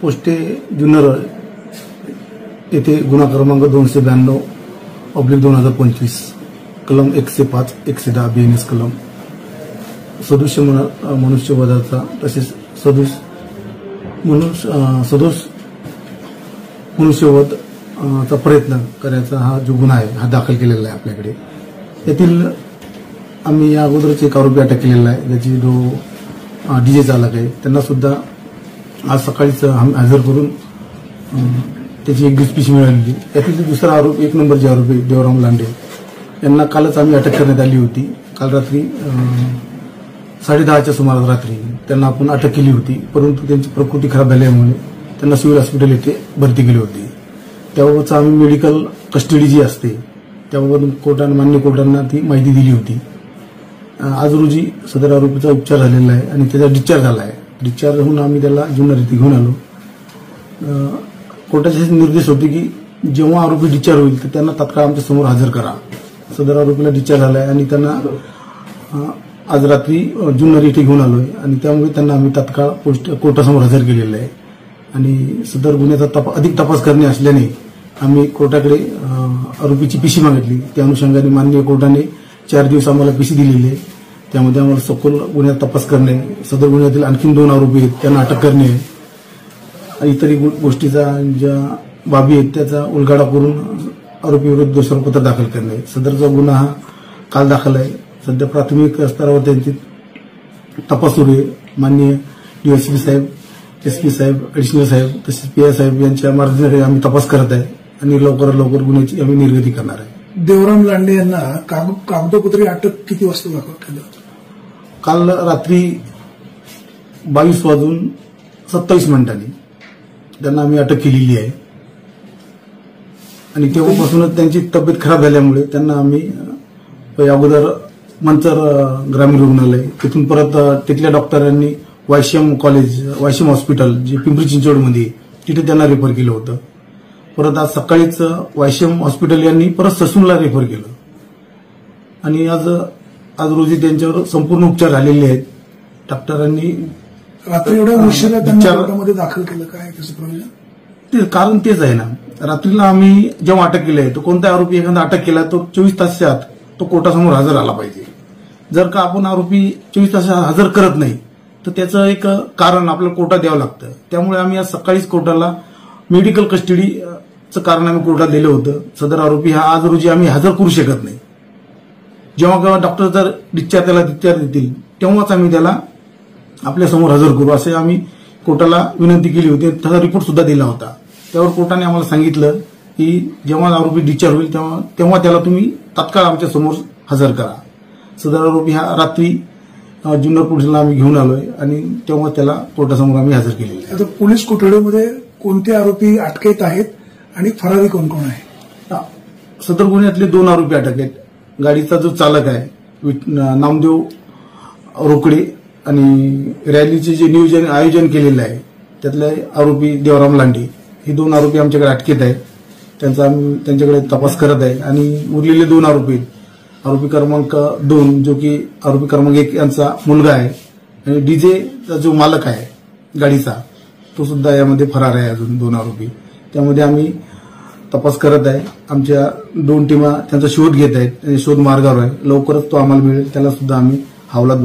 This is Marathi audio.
पोस्टे जुन्नर येथे गुन्हा क्रमांक 292/2025 कलम 105 110 BNS कलम सदृश्य मनुष्यवधाचा तसेच सदोष मनुष्यवध चा प्रयत्न करायचा हा जो गुन्हा आहे हा दाखल केलेला आहे आपल्याकडे। यातील आम्ही या अगोदरच एक आरोपी अटक केलेला आहे, ज्याची जो डीजे चालक आहे त्यांना सुद्धा आज सकाळीच हजर करून त्याची एक डिस्पिशी मिळाली। यातील दुसरा आरोपी 1 नंबरचे आरोपी देवराम लांडे यांना कालच आम्ही अटक करण्यात आली होती। काल रात्री 10:30च्या सुमारास रात्री त्यांना आपण अटक केली होती, परंतु त्यांची प्रकृती खराब झाल्यामुळे त्यांना सिव्हिल हॉस्पिटल येथे भरती केली होती। त्याबाबतच आम्ही मेडिकल कस्टडी जी असते त्याबाबत मान्य कोर्टांना ती माहिती दिली होती। आज रोजी सदर आरोपीचा उपचार झालेला आहे आणि त्याचा डिस्चार्ज झाला आहे। डिस्चार्ज होऊन आम्ही त्याला जुन्नर येथे घेऊन आलो। कोर्टाचे निर्देश होते की जेव्हा आरोपी डिस्चार्ज होईल तर त्यांना तात्काळ आमच्या समोर हजर करा। सदर आरोपीला डिस्चार्ज झाला आहे आणि त्यांना आज रात्री जुन्नर येथे घेऊन आलोय आणि त्यामुळे त्यांना आम्ही तात्काळ कोर्टासमोर हजर केलेलं आहे आणि सदर गुन्ह्याचा अधिक तपास करणे असल्याने आम्ही कोर्टाकडे आरोपीची पीसी मागितली। त्या अनुषंगाने माननीय कोर्टाने 4 दिवस आम्हाला पीसी दिलेली आहे। त्यामध्ये आम्हाला सखोल गुन्ह्याचा तपास करणे, सदर गुन्ह्यातील आणखी 2 आरोपी आहेत त्यांना अटक करणे, इतरही गोष्टीचा ज्या बाबी आहेत त्याचा उलगडा करून आरोपीविरुद्ध दोषारोपपत्र दाखल करणे। सदरचा गुन्हा हा काल दाखल आहे। सध्या प्राथमिक स्तरावर त्यांची तपास सुरू आहे। माननीय DSP साहेब, SP साहेब, ऍडिशनल साहेब तसेच PI साहेब यांच्या मार्गदर्शनाखाली आम्ही तपास करत आहे आणि लवकरात लवकर गुन्ह्याची आम्ही निर्गती करणार आहे। देवराम लांडे यांना कागदोपत्री अटक किती वाजता केलं? काल रात्री 22:27 त्यांना आम्ही अटक केलेली आहे आणि तेव्हापासूनच त्यांची तब्येत खराब झाल्यामुळे त्यांना आम्ही अगोदर मंचर ग्रामीण रुग्णालय तिथून परत तिथल्या डॉक्टरांनी वायसीएम हॉस्पिटल जे पिंपरी चिंचवडमध्ये तिथे त्यांना रेफर केलं होतं। परत आज सकाळीच वायसीएम हॉस्पिटल यांनी परत ससूनला रेफर केलं आणि आज रोजी त्यांच्यावर संपूर्ण उपचार झालेले आहेत। डॉक्टरांनी रात्री एवढ्या उशिरा कोर्टामध्ये दाखल केलं, काय त्याचं प्रयोजन? ते कारण तेच आहे ना, रात्रीला आम्ही जेव्हा अटक केली आहे तर कोणता आरोपी एखादा अटक केला तो 24 तासाच्या आत तो कोर्टासमोर हजर आला पाहिजे। जर का आपण आरोपी 24 तास हजर करत नाही तर त्याचं एक कारण आपल्याला कोर्टात द्यावं लागतं। त्यामुळे आम्ही आज सकाळीच कोर्टाला मेडिकल कस्टडीचं कारण आम्ही कोर्टात दिलं होतं। सदर आरोपी हा आज रोजी आम्ही हजर करू शकत नाही। जेव्हा डॉक्टर जर त्याला डिस्चार्ज देतील तेव्हाच आम्ही त्याला आपल्या समोर हजर करू असे आम्ही कोर्टाला विनंती केली होती। त्याचा रिपोर्ट सुद्धा दिला होता। त्यावर कोर्टाने आम्हाला सांगितलं की जेव्हा आरोपी डिस्चार्ज होईल तेव्हा त्याला तुम्ही तात्काळ आमच्या समोर हजर करा। सदर आरोपी हा रात्री जुन्नर पोलिसांना आम्ही घेऊन आलोय आणि तेव्हा त्याला कोर्टासमोर आम्ही हजर केलेले आहे। आता पोलीस कोठडीमध्ये कोणते आरोपी अटकेत आहेत आणि फरारी कोण कोण आहे? सदर गुन्ह्यातले 2 आरोपी अटक आहेत। गाडीचा जो चालक आहे नामदेव रोकडे आणि रॅलीचे जे आयोजन केलेलं आहे त्यातले आरोपी देवराम लांडे हे 2 आरोपी आमच्याकडे अटकेत आहेत। त्यांच्याकडे तपास करत आहे आणि उरलेले 2 आरोपी आरोपी क्रमांक 2 जो की आरोपी क्रमांक 1 यांचा मुलगा आहे आणि डीजेचा जो मालक आहे गाडीचा तो सुद्धा यामध्ये फरार आहे। अजून 2 आरोपी त्यामध्ये आम्ही तपास करत आहे। आमच्या 2 टीमा त्यांचा शोध घेत आहेत, शोध मार्गावर आहे। लवकरच तो आम्हाला मिळेल, त्याला सुद्धा आम्ही हवालात